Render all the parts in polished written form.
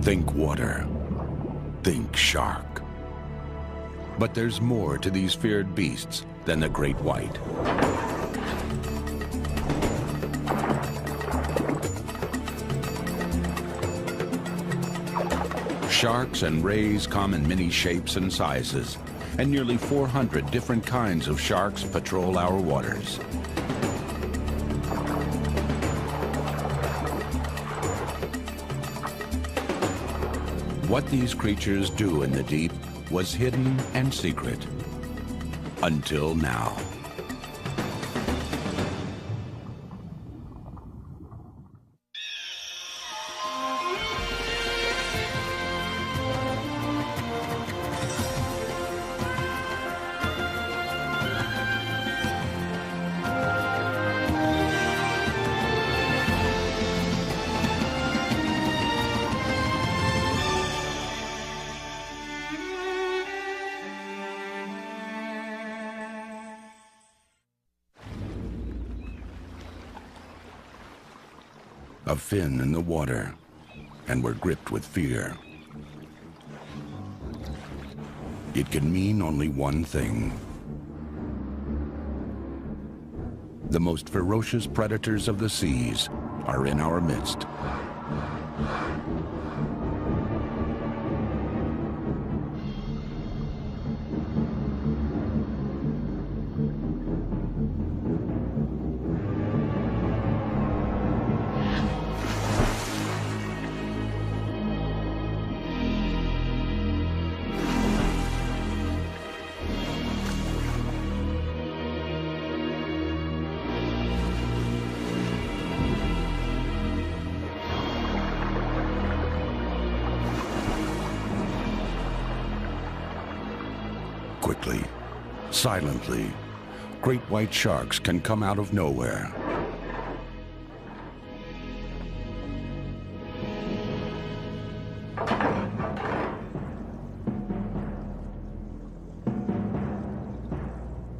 Think water. Think shark. But there's more to these feared beasts than the great white. Sharks and rays come in many shapes and sizes, and nearly 400 different kinds of sharks patrol our waters. What these creatures do in the deep was hidden and secret until now. A fin in the water, and we're gripped with fear. It can mean only one thing. The most ferocious predators of the seas are in our midst. Quickly, silently, great white sharks can come out of nowhere.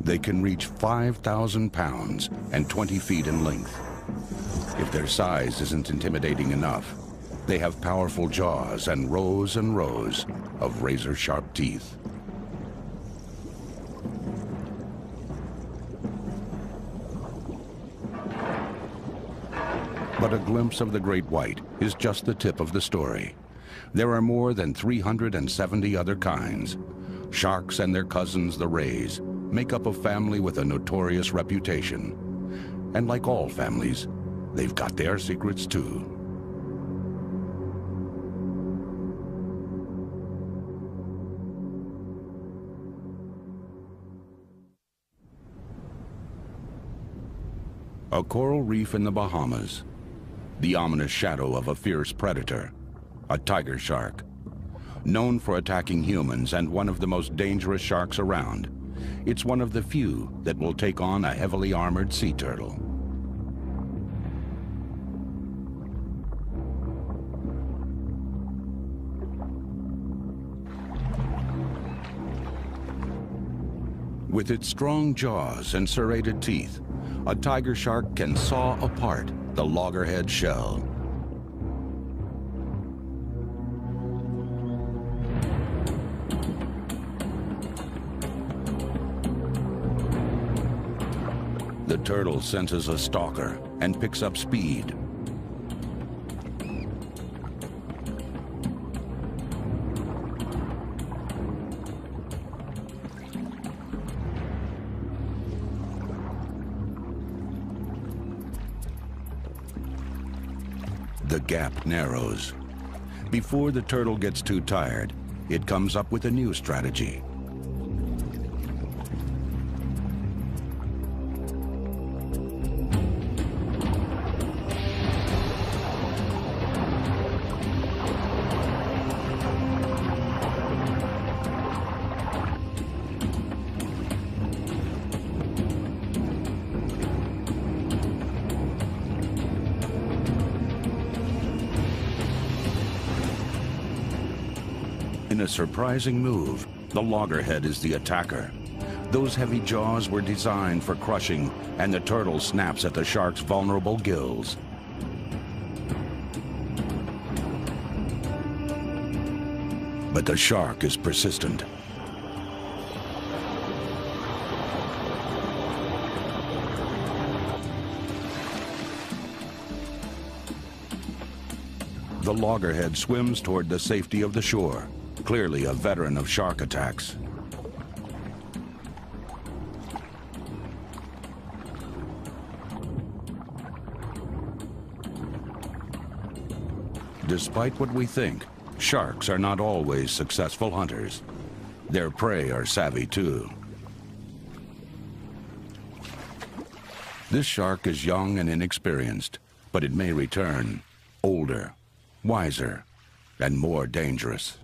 They can reach 5,000 pounds and 20 feet in length. If their size isn't intimidating enough, they have powerful jaws and rows of razor-sharp teeth. But a glimpse of the great white is just the tip of the story. There are more than 370 other kinds. Sharks and their cousins, the rays, make up a family with a notorious reputation. And like all families, they've got their secrets too. A coral reef in the Bahamas. The ominous shadow of a fierce predator, a tiger shark. Known for attacking humans and one of the most dangerous sharks around, it's one of the few that will take on a heavily armored sea turtle. With its strong jaws and serrated teeth, a tiger shark can saw apart the loggerhead shell. The turtle senses a stalker and picks up speed. The gap narrows. Before the turtle gets too tired, it comes up with a new strategy. In a surprising move, the loggerhead is the attacker. Those heavy jaws were designed for crushing, and the turtle snaps at the shark's vulnerable gills. But the shark is persistent. The loggerhead swims toward the safety of the shore, clearly a veteran of shark attacks. Despite what we think, sharks are not always successful hunters. Their prey are savvy too. This shark is young and inexperienced, but it may return, older, wiser, and more dangerous.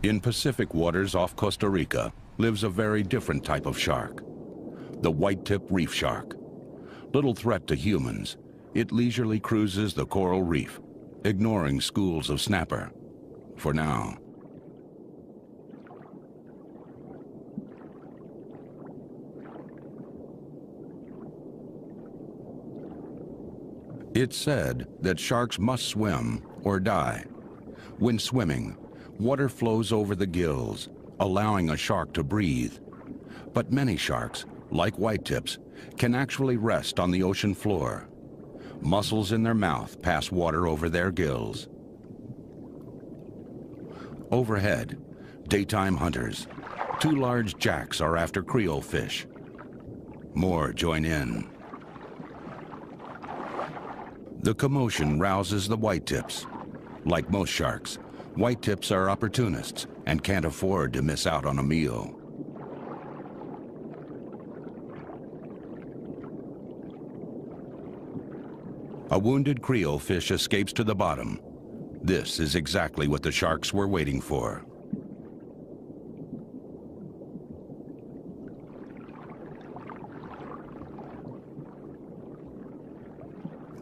In Pacific waters off Costa Rica lives a very different type of shark, the white-tip reef shark. Little threat to humans, it leisurely cruises the coral reef, ignoring schools of snapper, for now. It's said that sharks must swim or die. When swimming, water flows over the gills, allowing a shark to breathe. But many sharks, like whitetips, can actually rest on the ocean floor. Muscles in their mouth pass water over their gills. Overhead, daytime hunters. 2 large jacks are after Creole fish. More join in. The commotion rouses the whitetips. Like most sharks, whitetips are opportunists and can't afford to miss out on a meal. A wounded Creole fish escapes to the bottom. This is exactly what the sharks were waiting for.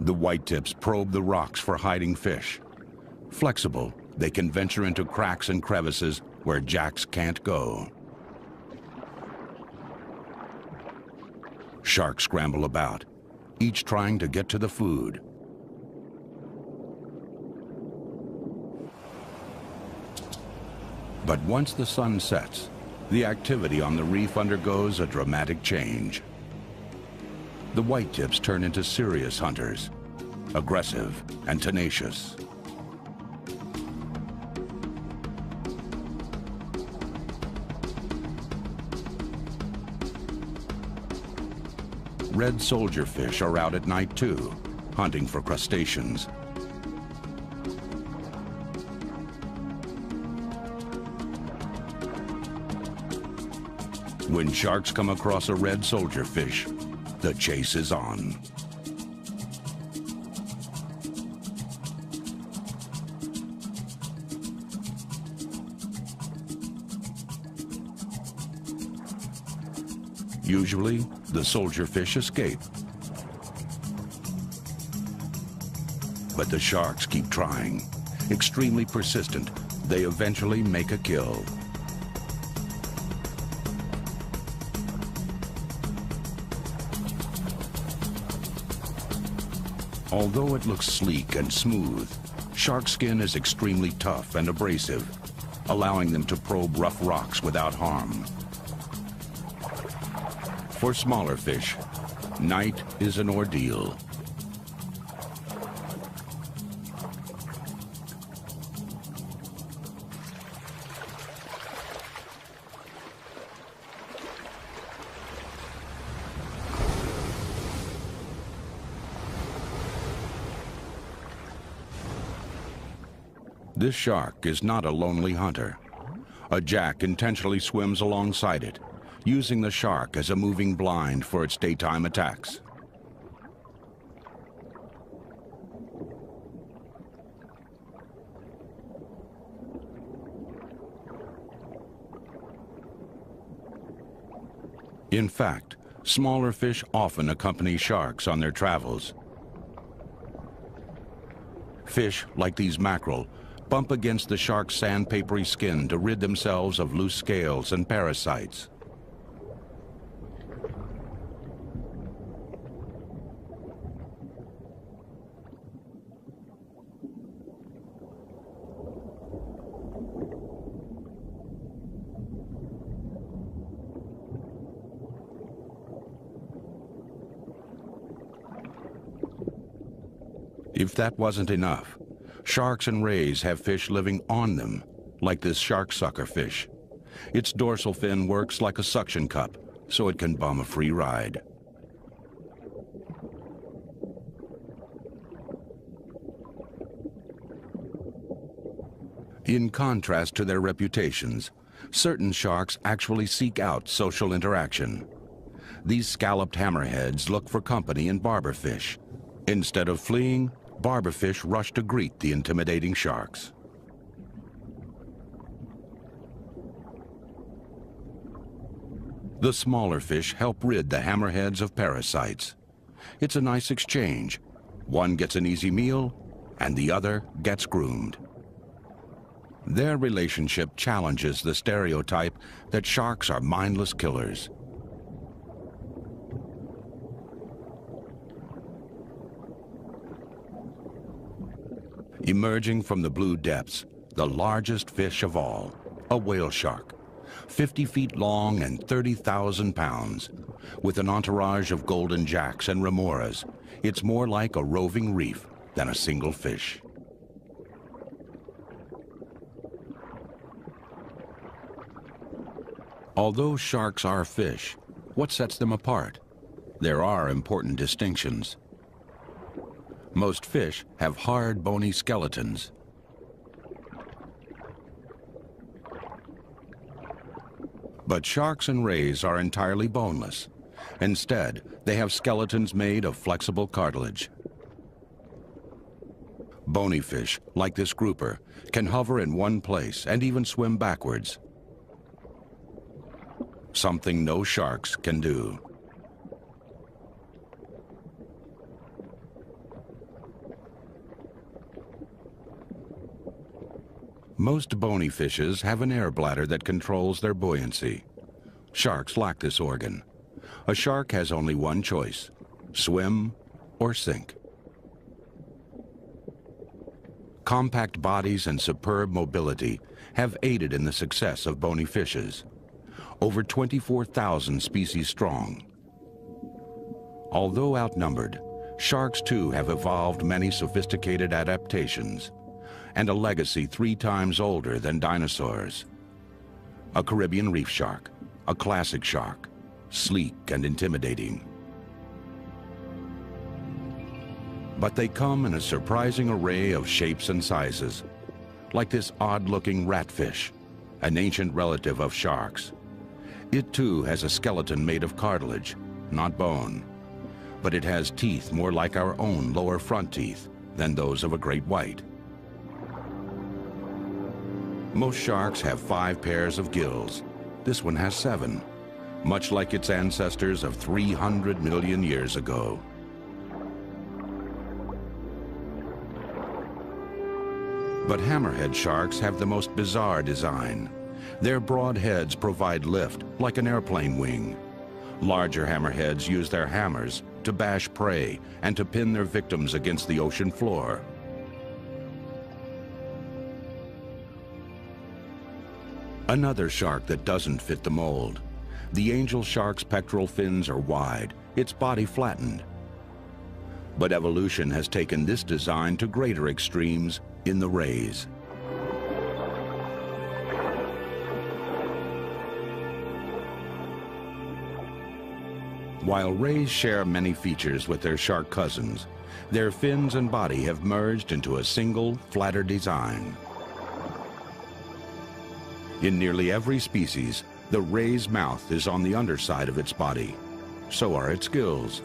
The whitetips probe the rocks for hiding fish. Flexible, they can venture into cracks and crevices where jacks can't go. Sharks scramble about, each trying to get to the food. But once the sun sets, the activity on the reef undergoes a dramatic change. The whitetips turn into serious hunters, aggressive and tenacious. Red soldier fish are out at night too, hunting for crustaceans. When sharks come across a red soldier fish, the chase is on. Usually, the soldier fish escape. But the sharks keep trying. Extremely persistent, they eventually make a kill. Although it looks sleek and smooth, shark skin is extremely tough and abrasive, allowing them to probe rough rocks without harm. For smaller fish, night is an ordeal. This shark is not a lonely hunter. A jack intentionally swims alongside it, using the shark as a moving blind for its daytime attacks. In fact, smaller fish often accompany sharks on their travels. Fish, like these mackerel, bump against the shark's sandpapery skin to rid themselves of loose scales and parasites. If that wasn't enough, sharks and rays have fish living on them, like this shark sucker fish. Its dorsal fin works like a suction cup, so it can bum a free ride. In contrast to their reputations, certain sharks actually seek out social interaction. These scalloped hammerheads look for company in barberfish. Instead of fleeing, barberfish rush to greet the intimidating sharks. The smaller fish help rid the hammerheads of parasites. It's a nice exchange. One gets an easy meal, and the other gets groomed. Their relationship challenges the stereotype that sharks are mindless killers. Emerging from the blue depths, the largest fish of all, a whale shark, 50 feet long and 30,000 pounds. With an entourage of golden jacks and remoras, it's more like a roving reef than a single fish. Although sharks are fish, what sets them apart? There are important distinctions. Most fish have hard, bony skeletons. But sharks and rays are entirely boneless. Instead, they have skeletons made of flexible cartilage. Bony fish, like this grouper, can hover in one place and even swim backwards. Something no sharks can do. Most bony fishes have an air bladder that controls their buoyancy. Sharks lack this organ. A shark has only one choice: swim or sink. Compact bodies and superb mobility have aided in the success of bony fishes. Over 24,000 species strong. Although outnumbered, sharks too have evolved many sophisticated adaptations and a legacy 3 times older than dinosaurs. A Caribbean reef shark, a classic shark, sleek and intimidating. But they come in a surprising array of shapes and sizes, like this odd-looking ratfish, an ancient relative of sharks. It too has a skeleton made of cartilage, not bone, but it has teeth more like our own lower front teeth than those of a great white. Most sharks have 5 pairs of gills. This one has 7, much like its ancestors of 300 million years ago. But hammerhead sharks have the most bizarre design. Their broad heads provide lift like an airplane wing. Larger hammerheads use their hammers to bash prey and to pin their victims against the ocean floor. Another shark that doesn't fit the mold. The angel shark's pectoral fins are wide, its body flattened. But evolution has taken this design to greater extremes in the rays. While rays share many features with their shark cousins, their fins and body have merged into a single, flatter design. In nearly every species, the ray's mouth is on the underside of its body. So are its gills.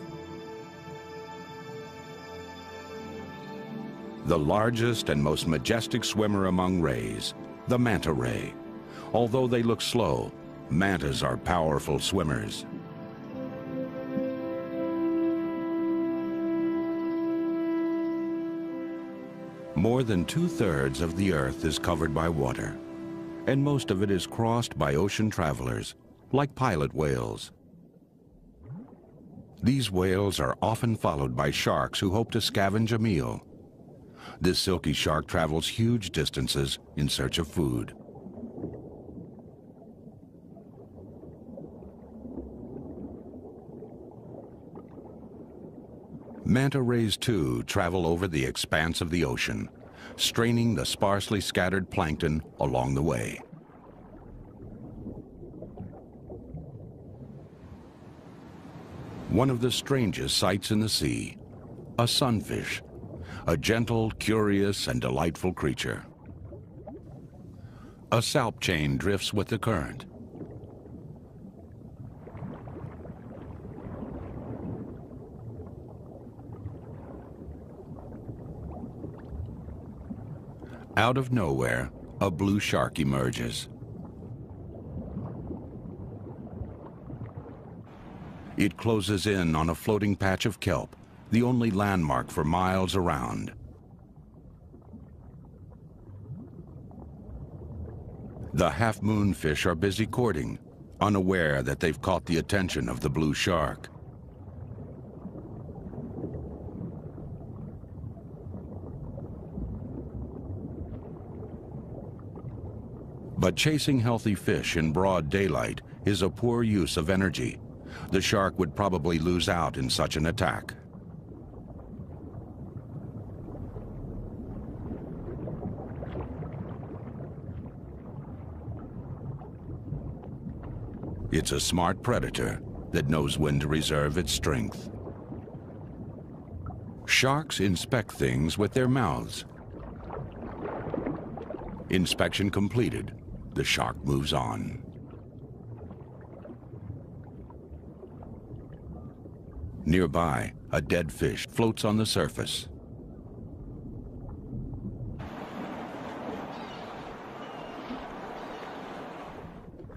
The largest and most majestic swimmer among rays, the manta ray. Although they look slow, mantas are powerful swimmers. More than 2/3 of the Earth is covered by water, and most of it is crossed by ocean travelers, like pilot whales. These whales are often followed by sharks who hope to scavenge a meal. This silky shark travels huge distances in search of food. Manta rays, too, travel over the expanse of the ocean, straining the sparsely scattered plankton along the way. One of the strangest sights in the sea, a sunfish, a gentle, curious, and delightful creature. A salp chain drifts with the current. Out of nowhere, a blue shark emerges. It closes in on a floating patch of kelp, the only landmark for miles around. The half-moon fish are busy courting, unaware that they've caught the attention of the blue shark. But chasing healthy fish in broad daylight is a poor use of energy. The shark would probably lose out in such an attack. It's a smart predator that knows when to reserve its strength. Sharks inspect things with their mouths. Inspection completed. The shark moves on. Nearby, a dead fish floats on the surface.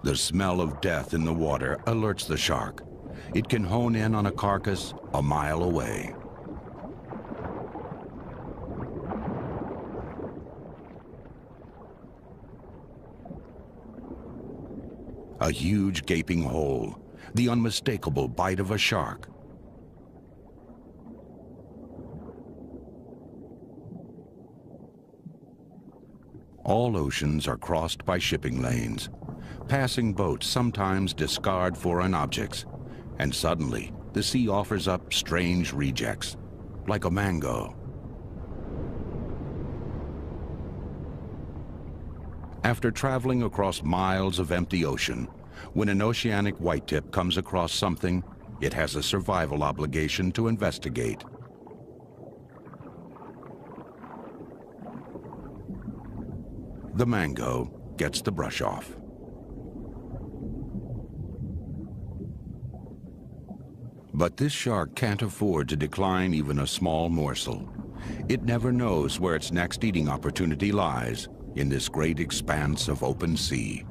The smell of death in the water alerts the shark. It can hone in on a carcass a mile away. A huge gaping hole, the unmistakable bite of a shark. All oceans are crossed by shipping lanes. Passing boats sometimes discard foreign objects, and suddenly the sea offers up strange rejects, like a mango. After traveling across miles of empty ocean, when an oceanic whitetip comes across something, it has a survival obligation to investigate. The mango gets the brush off. But this shark can't afford to decline even a small morsel. It never knows where its next eating opportunity lies in this great expanse of open sea.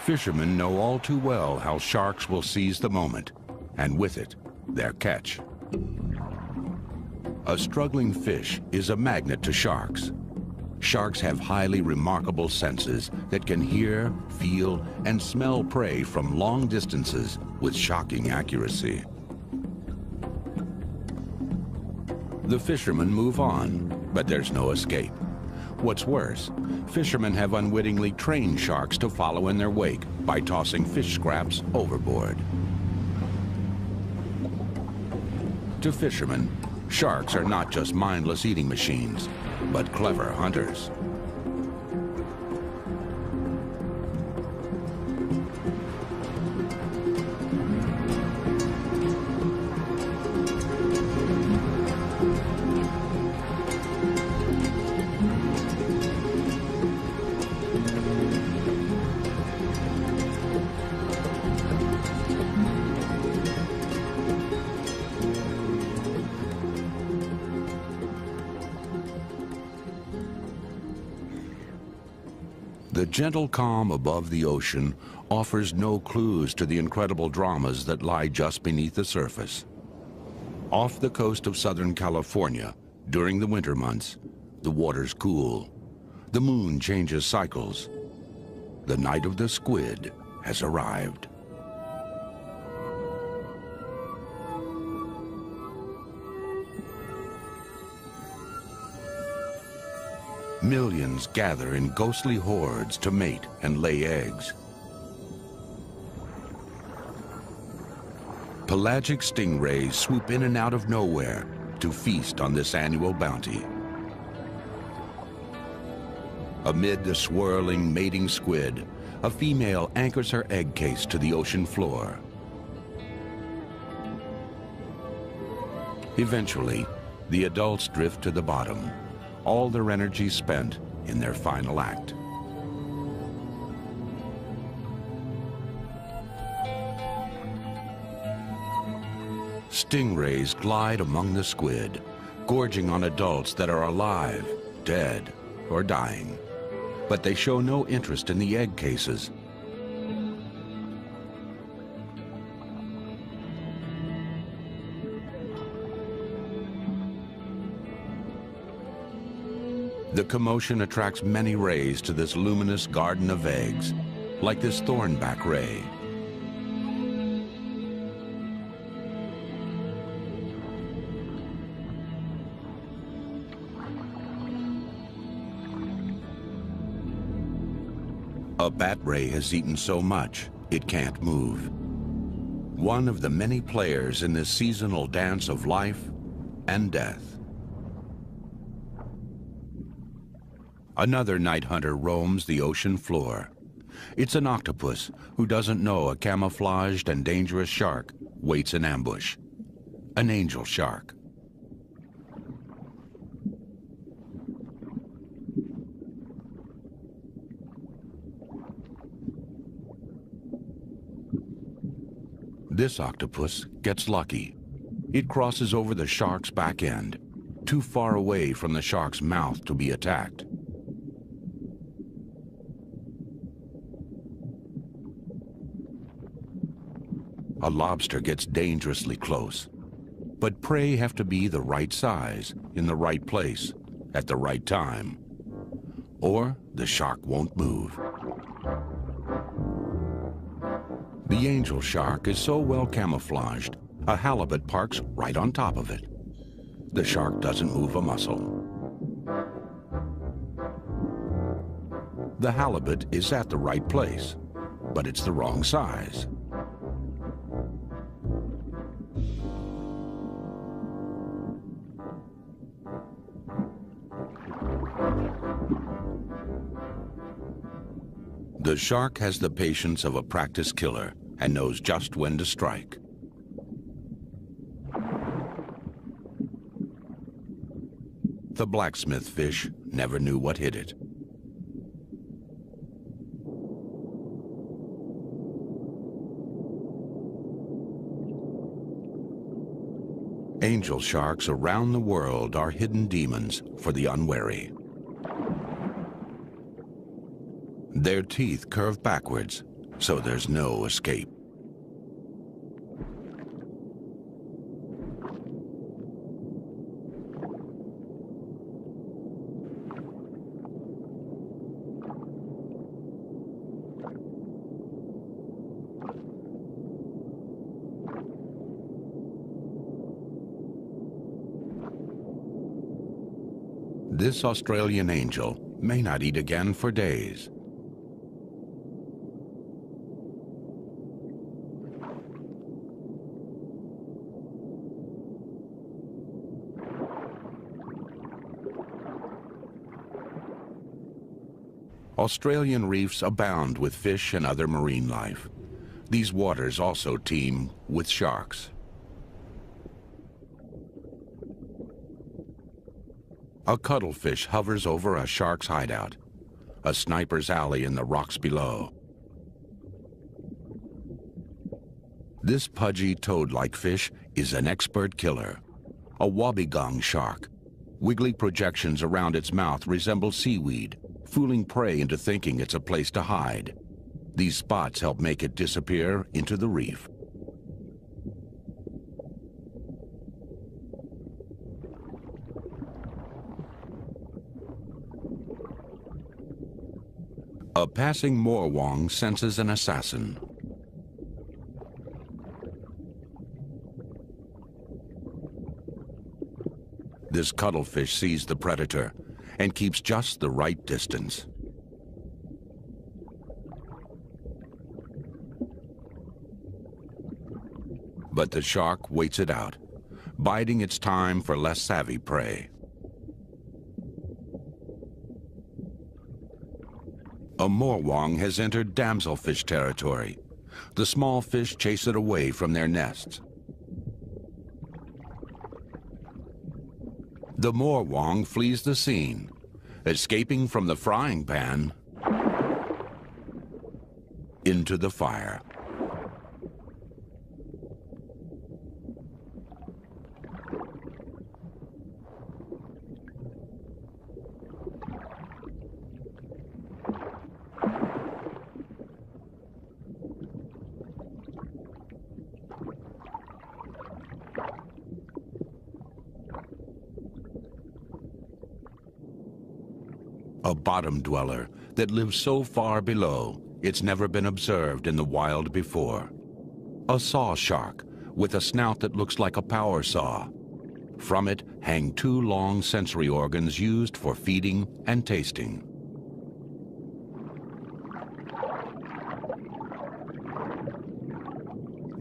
Fishermen know all too well how sharks will seize the moment, and with it, their catch. A struggling fish is a magnet to sharks. Sharks have highly remarkable senses that can hear, feel, and smell prey from long distances with shocking accuracy. The fishermen move on, but there's no escape. What's worse, fishermen have unwittingly trained sharks to follow in their wake by tossing fish scraps overboard. To fishermen, sharks are not just mindless eating machines, but clever hunters. The gentle calm above the ocean offers no clues to the incredible dramas that lie just beneath the surface. Off the coast of Southern California, during the winter months, the waters cool. The moon changes cycles. The night of the squid has arrived. Millions gather in ghostly hordes to mate and lay eggs. Pelagic stingrays swoop in and out of nowhere to feast on this annual bounty. Amid the swirling, mating squid, a female anchors her egg case to the ocean floor. Eventually, the adults drift to the bottom, all their energy spent in their final act. Stingrays glide among the squid, gorging on adults that are alive, dead, or dying. But they show no interest in the egg cases. The commotion attracts many rays to this luminous garden of eggs, like this thornback ray. A bat ray has eaten so much, it can't move. One of the many players in this seasonal dance of life and death. Another night hunter roams the ocean floor. It's an octopus who doesn't know a camouflaged and dangerous shark waits in ambush. An angel shark. This octopus gets lucky. It crosses over the shark's back end, too far away from the shark's mouth to be attacked. A lobster gets dangerously close, but prey have to be the right size, in the right place, at the right time, or the shark won't move. The angel shark is so well camouflaged, a halibut parks right on top of it. The shark doesn't move a muscle. The halibut is at the right place, but it's the wrong size. The shark has the patience of a practiced killer and knows just when to strike. The blacksmith fish never knew what hit it. Angel sharks around the world are hidden demons for the unwary. Their teeth curve backwards, so there's no escape. This Australian angel may not eat again for days. Australian reefs abound with fish and other marine life. These waters also teem with sharks. A cuttlefish hovers over a shark's hideout, a sniper's alley in the rocks below. This pudgy toad-like fish is an expert killer, a wobbegong shark. Wiggly projections around its mouth resemble seaweed, fooling prey into thinking it's a place to hide. These spots help make it disappear into the reef. A passing morwong senses an assassin. This cuttlefish sees the predator and keeps just the right distance. But the shark waits it out, biding its time for less savvy prey. A morwong has entered damselfish territory. The small fish chase it away from their nests. The morwong flees the scene, escaping from the frying pan into the fire. A bottom dweller that lives so far below it's never been observed in the wild before. A saw shark with a snout that looks like a power saw. From it hang two long sensory organs used for feeding and tasting.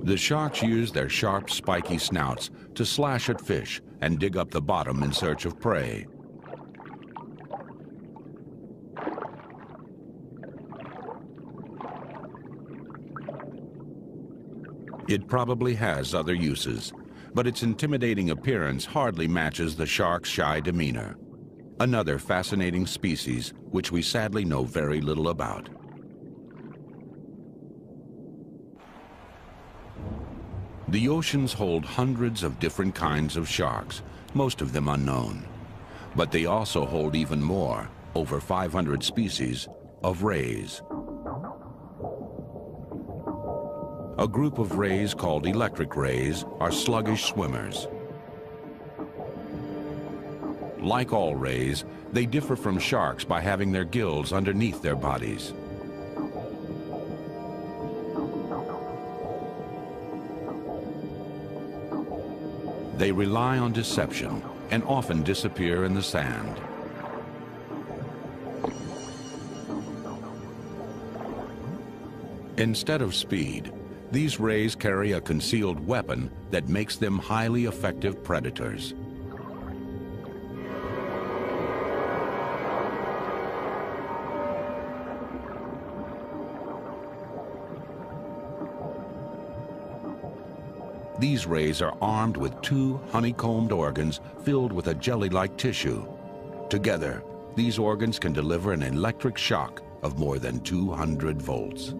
The sharks use their sharp, spiky snouts to slash at fish and dig up the bottom in search of prey. It probably has other uses, but its intimidating appearance hardly matches the shark's shy demeanor. Another fascinating species which we sadly know very little about. The oceans hold hundreds of different kinds of sharks, most of them unknown. But they also hold even more, over 500 species, of rays. A group of rays called electric rays are sluggish swimmers. Like all rays, they differ from sharks by having their gills underneath their bodies. They rely on deception and often disappear in the sand. Instead of speed, these rays carry a concealed weapon that makes them highly effective predators. These rays are armed with two honeycombed organs filled with a jelly-like tissue. Together, these organs can deliver an electric shock of more than 200 volts.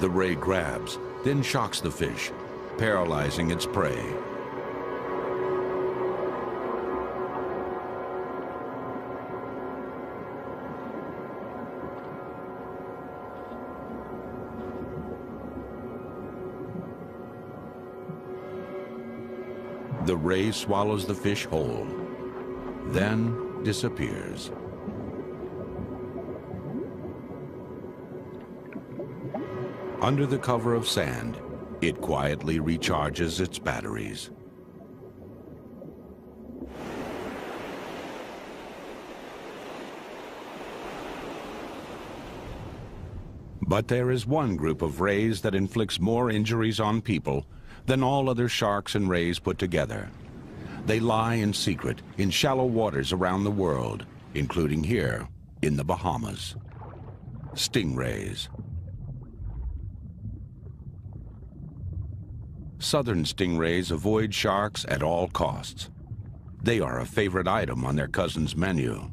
The ray grabs, then shocks the fish, paralyzing its prey. The ray swallows the fish whole, then disappears. Under the cover of sand, it quietly recharges its batteries. But there is one group of rays that inflicts more injuries on people than all other sharks and rays put together. They lie in secret in shallow waters around the world, including here in the Bahamas. Stingrays. Southern stingrays avoid sharks at all costs. They are a favorite item on their cousin's menu.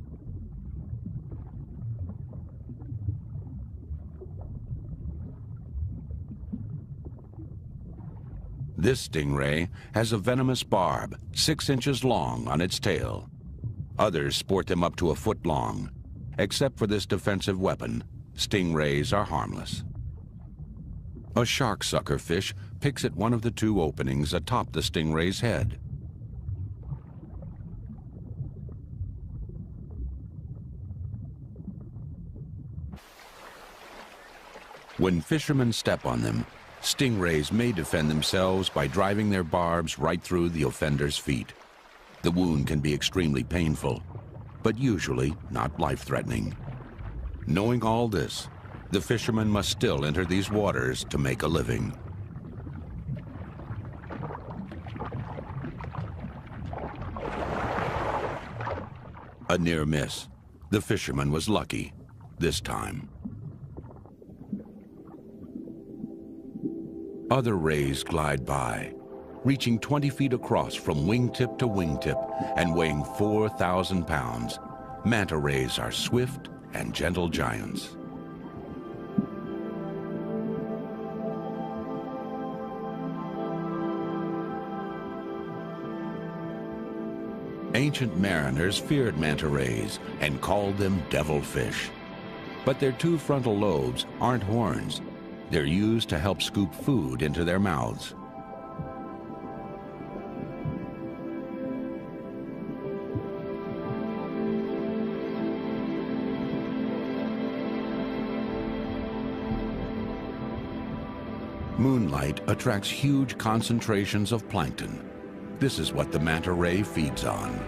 This stingray has a venomous barb 6 inches long on its tail. Others sport them up to a foot long. Except for this defensive weapon, stingrays are harmless. A shark sucker fish picks at one of the two openings atop the stingray's head. When fishermen step on them, stingrays may defend themselves by driving their barbs right through the offender's feet. The wound can be extremely painful, but usually not life-threatening. Knowing all this, the fishermen must still enter these waters to make a living. A near miss. The fisherman was lucky this time. Other rays glide by, reaching 20 feet across from wingtip to wingtip and weighing 4,000 pounds. Manta rays are swift and gentle giants. Ancient mariners feared manta rays and called them devilfish. But their two frontal lobes aren't horns. They're used to help scoop food into their mouths. Moonlight attracts huge concentrations of plankton. This is what the manta ray feeds on.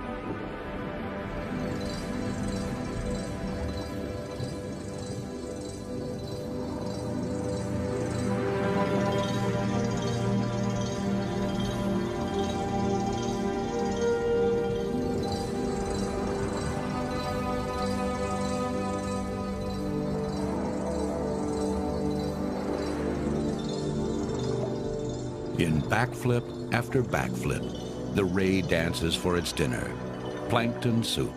In backflip after backflip, the ray dances for its dinner, plankton soup.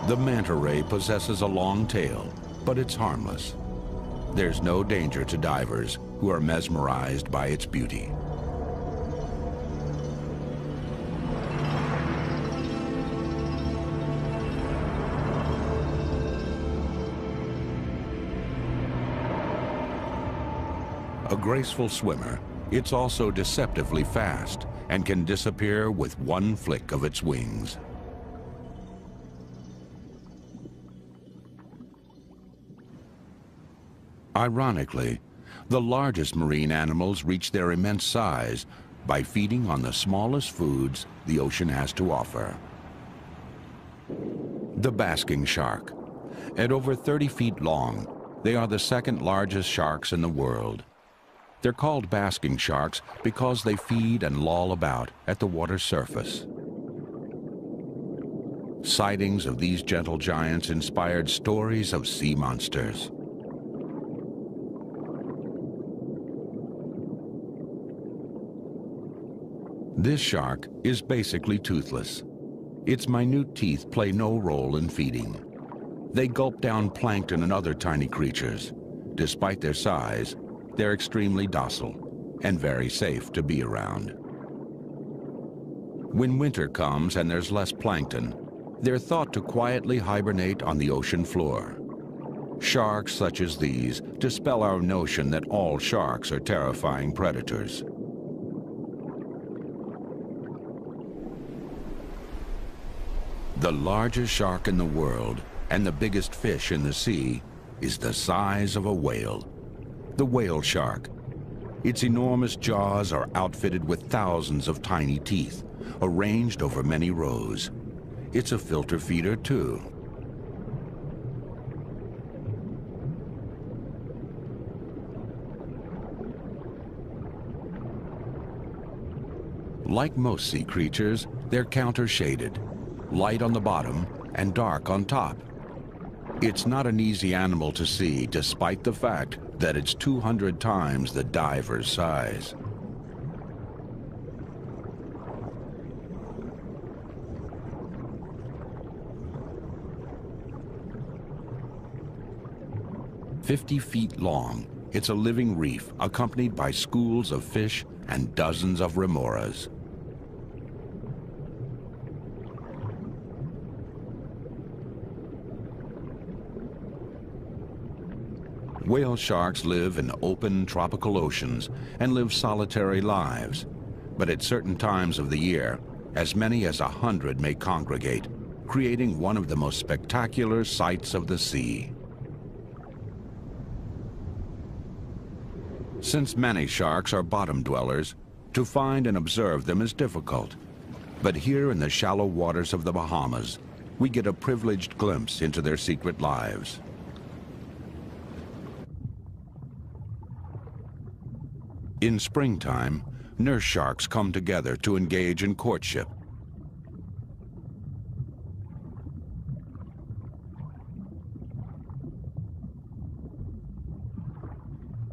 The manta ray possesses a long tail, but it's harmless. There's no danger to divers who are mesmerized by its beauty. A graceful swimmer, it's also deceptively fast and can disappear with one flick of its wings. Ironically, the largest marine animals reach their immense size by feeding on the smallest foods the ocean has to offer. The basking shark. At over 30 feet long, they are the second largest sharks in the world. They're called basking sharks because they feed and loll about at the water's surface. Sightings of these gentle giants inspired stories of sea monsters. This shark is basically toothless. Its minute teeth play no role in feeding. They gulp down plankton and other tiny creatures. Despite their size, they're extremely docile and very safe to be around. When winter comes and there's less plankton, they're thought to quietly hibernate on the ocean floor. Sharks such as these dispel our notion that all sharks are terrifying predators. The largest shark in the world and the biggest fish in the sea is the size of a whale. The whale shark. Its enormous jaws are outfitted with thousands of tiny teeth, arranged over many rows. It's a filter feeder too. Like most sea creatures, they're counter-shaded. Light on the bottom and dark on top. It's not an easy animal to see, despite the fact that it's 200 times the diver's size. "50 feet long, it's a living reef accompanied by schools of fish and dozens of remoras. Whale sharks live in open tropical oceans and live solitary lives. But at certain times of the year, as many as 100 may congregate, creating one of the most spectacular sights of the sea. Since many sharks are bottom dwellers, to find and observe them is difficult. But here in the shallow waters of the Bahamas, we get a privileged glimpse into their secret lives. In springtime, nurse sharks come together to engage in courtship.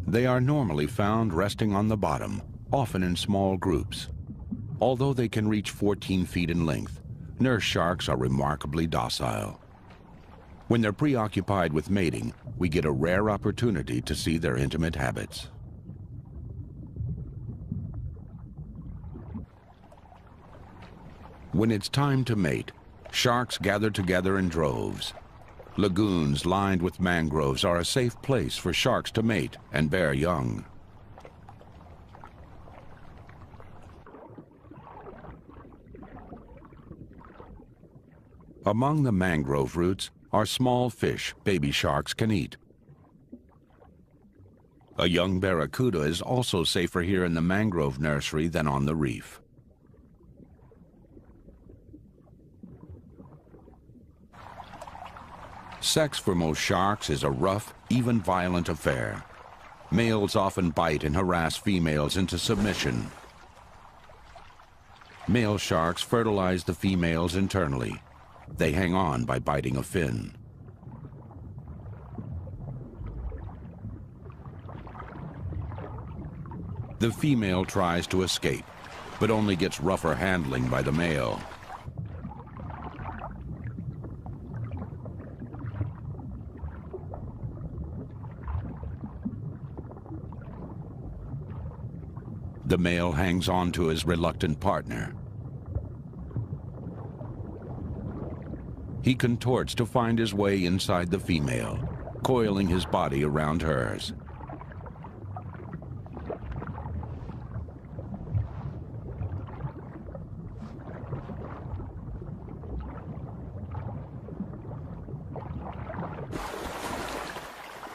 They are normally found resting on the bottom, often in small groups. Although they can reach 14 feet in length, nurse sharks are remarkably docile. When they're preoccupied with mating, we get a rare opportunity to see their intimate habits. When it's time to mate, sharks gather together in droves. Lagoons lined with mangroves are a safe place for sharks to mate and bear young. Among the mangrove roots are small fish baby sharks can eat. A young barracuda is also safer here in the mangrove nursery than on the reef. Sex for most sharks is a rough, even violent affair. Males often bite and harass females into submission. Male sharks fertilize the females internally. They hang on by biting a fin. The female tries to escape, but only gets rougher handling by the male. The male hangs on to his reluctant partner. He contorts to find his way inside the female, coiling his body around hers.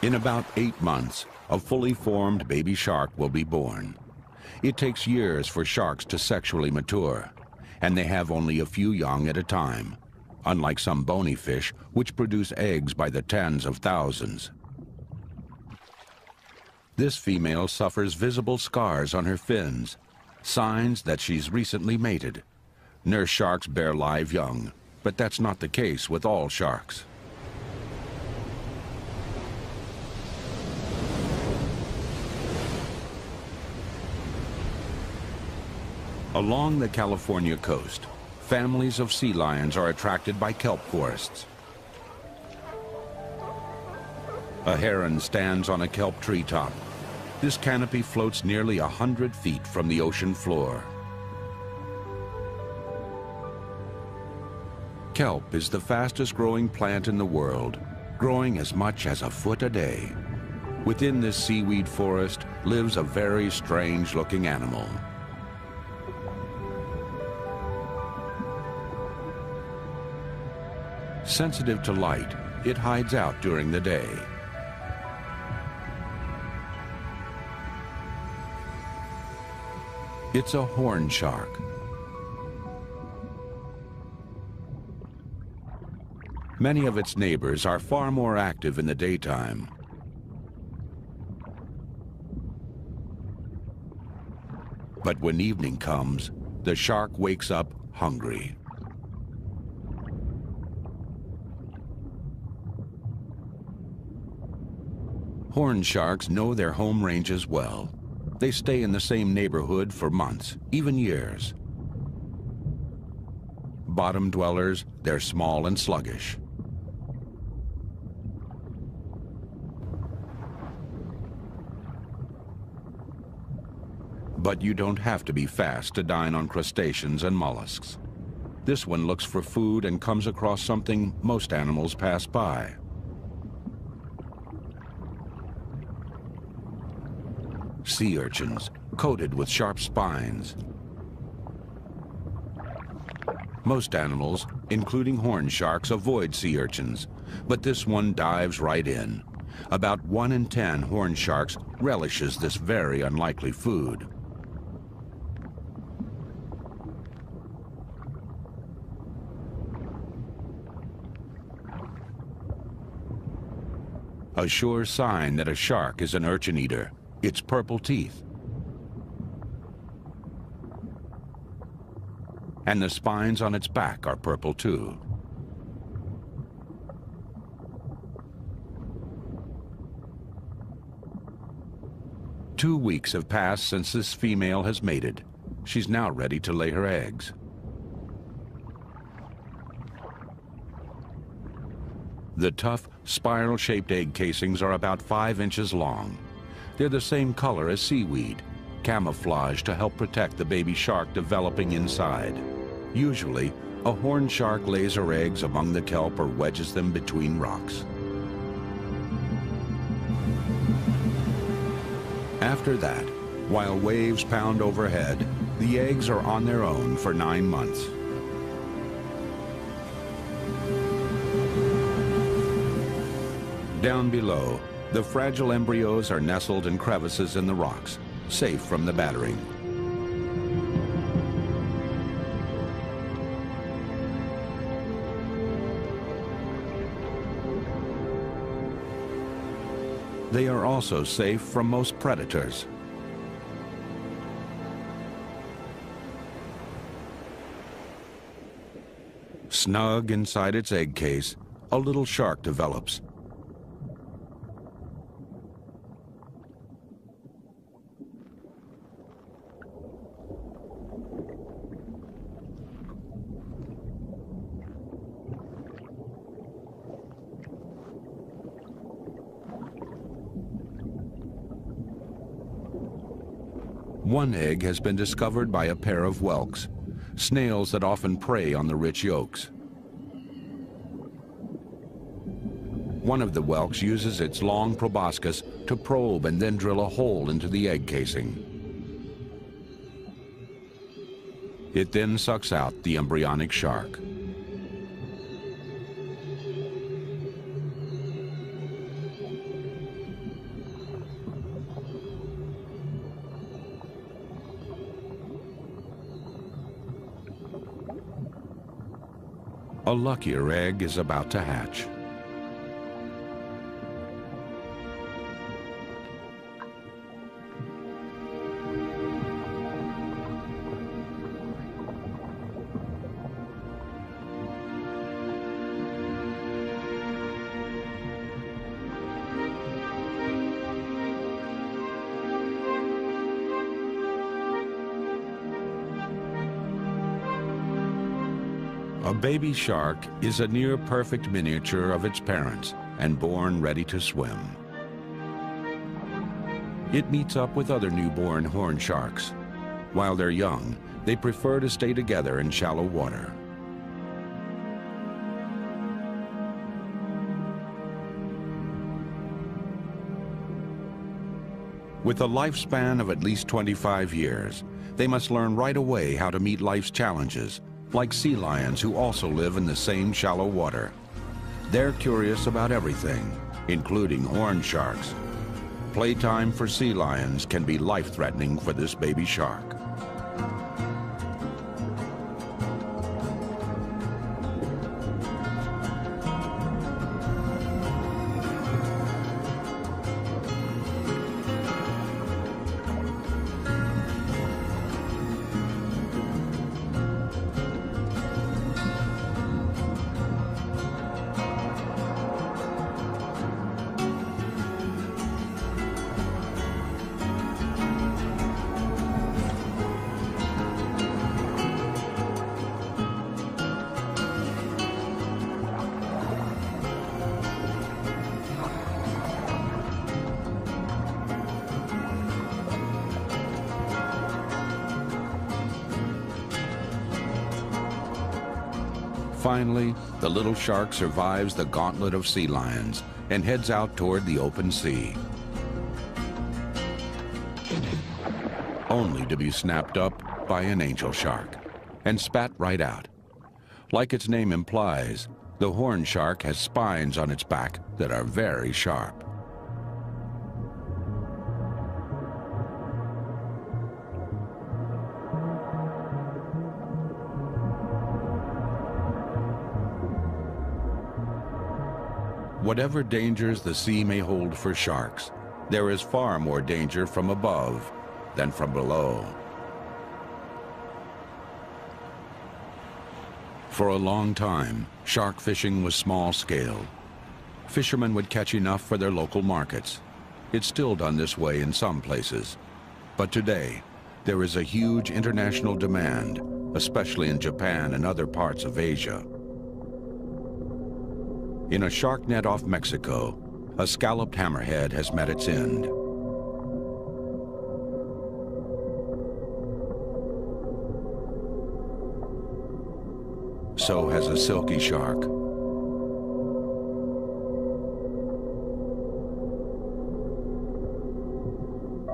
In about 8 months, a fully formed baby shark will be born. It takes years for sharks to sexually mature, and they have only a few young at a time, unlike some bony fish, which produce eggs by the tens of thousands. This female suffers visible scars on her fins, signs that she's recently mated. Nurse sharks bear live young, but that's not the case with all sharks. Along the California coast, families of sea lions are attracted by kelp forests. A heron stands on a kelp treetop. This canopy floats nearly 100 feet from the ocean floor. Kelp is the fastest growing plant in the world, growing as much as a foot a day. Within this seaweed forest lives a very strange looking animal. Sensitive to light, it hides out during the day. It's a horn shark. Many of its neighbors are far more active in the daytime. But when evening comes, the shark wakes up hungry. Horn sharks know their home ranges well. They stay in the same neighborhood for months, even years. Bottom dwellers, they're small and sluggish. But you don't have to be fast to dine on crustaceans and mollusks. This one looks for food and comes across something most animals pass by. sea urchins, coated with sharp spines. Most animals, including horn sharks, avoid sea urchins, but this one dives right in. About 1 in 10 horn sharks relishes this very unlikely food. A sure sign that a shark is an urchin eater, its purple teeth. And the spines on its back are purple too. Two weeks have passed since this female has mated. She's now ready to lay her eggs. The tough, spiral-shaped egg casings are about 5 inches long. They're the same color as seaweed, camouflaged to help protect the baby shark developing inside. Usually, a horn shark lays her eggs among the kelp or wedges them between rocks. After that, while waves pound overhead, the eggs are on their own for 9 months. Down below, the fragile embryos are nestled in crevices in the rocks, safe from the battering. They are also safe from most predators. Snug inside its egg case, a little shark develops. One egg has been discovered by a pair of whelks, snails that often prey on the rich yolks. One of the whelks uses its long proboscis to probe and then drill a hole into the egg casing. It then sucks out the embryonic shark. A luckier egg is about to hatch. A baby shark is a near-perfect miniature of its parents and born ready to swim. It meets up with other newborn horn sharks. While they're young, they prefer to stay together in shallow water. With a lifespan of at least 25 years, they must learn right away how to meet life's challenges, like sea lions who also live in the same shallow water. They're curious about everything, including horn sharks. Playtime for sea lions can be life-threatening for this baby shark. Finally, the little shark survives the gauntlet of sea lions and heads out toward the open sea. only to be snapped up by an angel shark and spat right out. Like its name implies, the horn shark has spines on its back that are very sharp. Whatever dangers the sea may hold for sharks, there is far more danger from above than from below. For a long time, shark fishing was small scale. Fishermen would catch enough for their local markets. It's still done this way in some places. But today, there is a huge international demand, especially in Japan and other parts of Asia. In a shark net off Mexico, a scalloped hammerhead has met its end. So has a silky shark.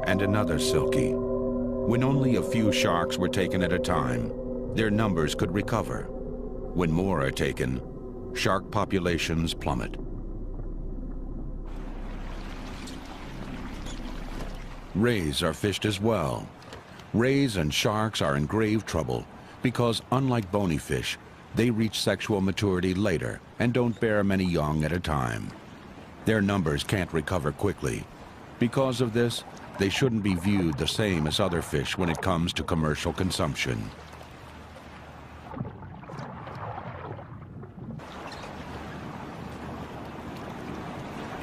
And another silky. When only a few sharks were taken at a time, their numbers could recover. When more are taken, shark populations plummet. Rays are fished as well. Rays and sharks are in grave trouble because, unlike bony fish, they reach sexual maturity later and don't bear many young at a time. Their numbers can't recover quickly. Because of this, they shouldn't be viewed the same as other fish when it comes to commercial consumption.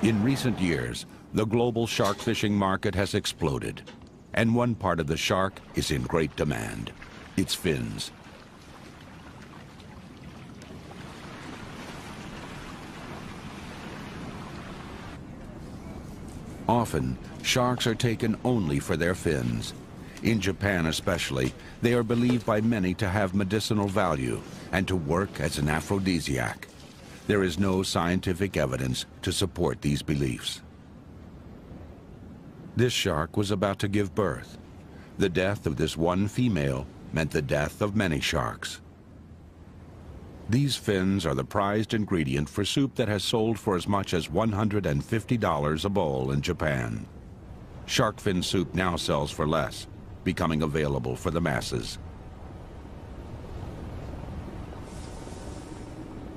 In recent years, the global shark fishing market has exploded, and one part of the shark is in great demand: its fins. Often, sharks are taken only for their fins. In Japan especially, they are believed by many to have medicinal value and to work as an aphrodisiac. There is no scientific evidence to support these beliefs. This shark was about to give birth. The death of this one female meant the death of many sharks. These fins are the prized ingredient for soup that has sold for as much as $150 a bowl in Japan. Shark fin soup now sells for less, becoming available for the masses.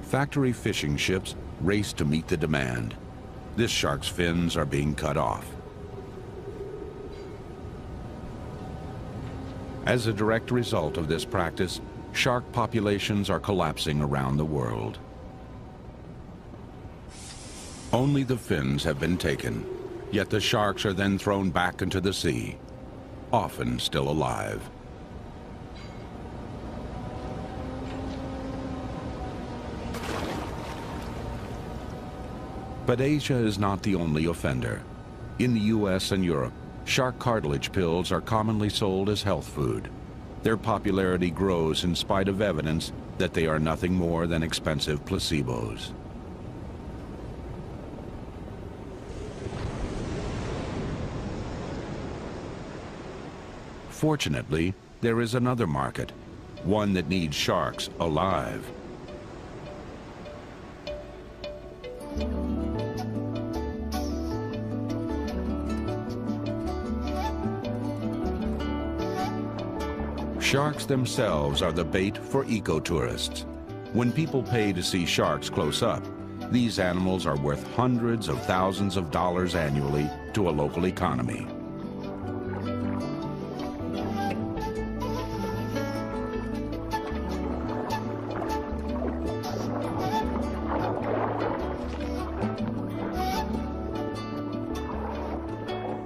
Factory fishing ships race to meet the demand. This shark's fins are being cut off. As a direct result of this practice, shark populations are collapsing around the world. Only the fins have been taken, yet the sharks are then thrown back into the sea, often still alive. But Asia is not the only offender. In the US and Europe, shark cartilage pills are commonly sold as health food. Their popularity grows in spite of evidence that they are nothing more than expensive placebos. Fortunately, there is another market, one that needs sharks alive. Sharks themselves are the bait for eco-tourists. When people pay to see sharks close up, these animals are worth hundreds of thousands of dollars annually to a local economy.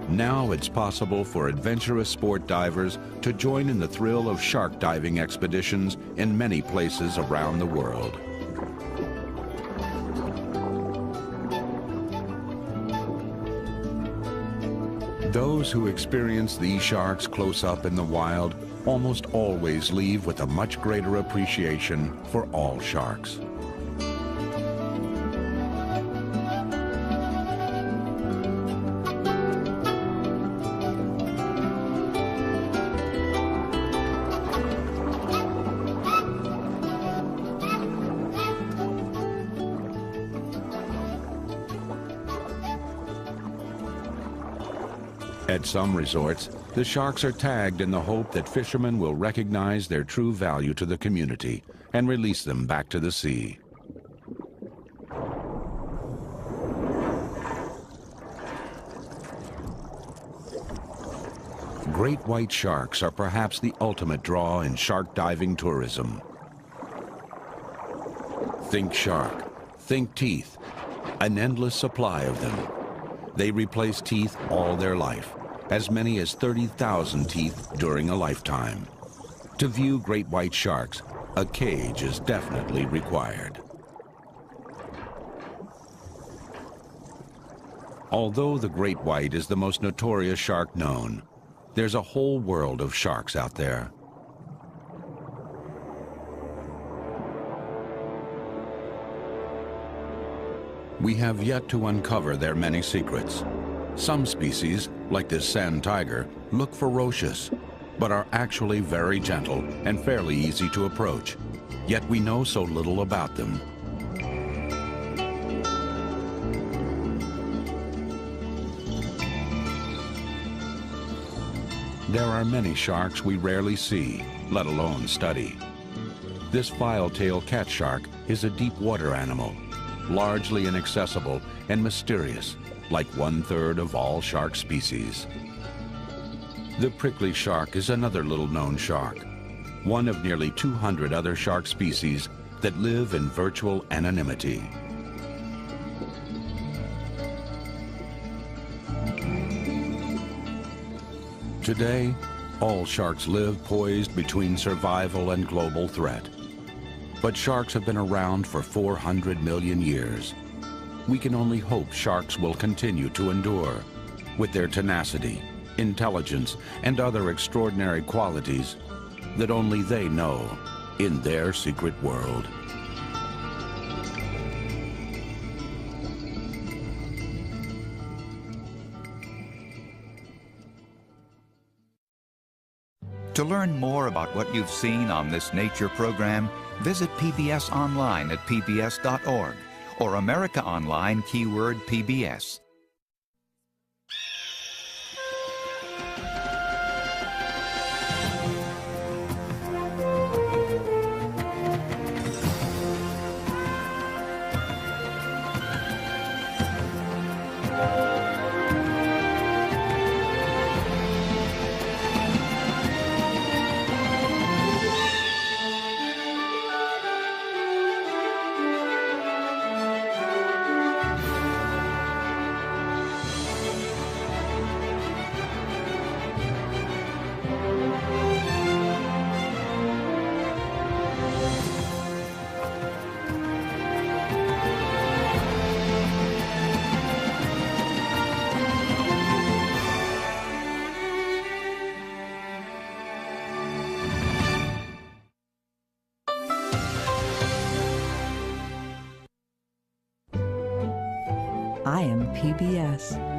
Now it's possible for adventurous sport divers to join in the thrill of shark diving expeditions in many places around the world. Those who experience these sharks close up in the wild almost always leave with a much greater appreciation for all sharks. At some resorts, the sharks are tagged in the hope that fishermen will recognize their true value to the community and release them back to the sea. Great white sharks are perhaps the ultimate draw in shark diving tourism. Think shark, think teeth, an endless supply of them. They replace teeth all their life, as many as 30,000 teeth during a lifetime. To view great white sharks, a cage is definitely required. Although the great white is the most notorious shark known, there's a whole world of sharks out there. We have yet to uncover their many secrets. Some species, like this sand tiger, look ferocious, but are actually very gentle and fairly easy to approach. Yet we know so little about them. There are many sharks we rarely see, let alone study. This file-tailed cat shark is a deep water animal, largely inaccessible and mysterious, like 1/3 of all shark species. The prickly shark is another little-known shark, one of nearly 200 other shark species that live in virtual anonymity. Today, all sharks live poised between survival and global threat. But sharks have been around for 400 million years. We can only hope sharks will continue to endure. With their tenacity, intelligence, and other extraordinary qualities that only they know in their secret world. To learn more about what you've seen on this nature program, visit PBS online at pbs.org or America Online keyword PBS. I am PBS.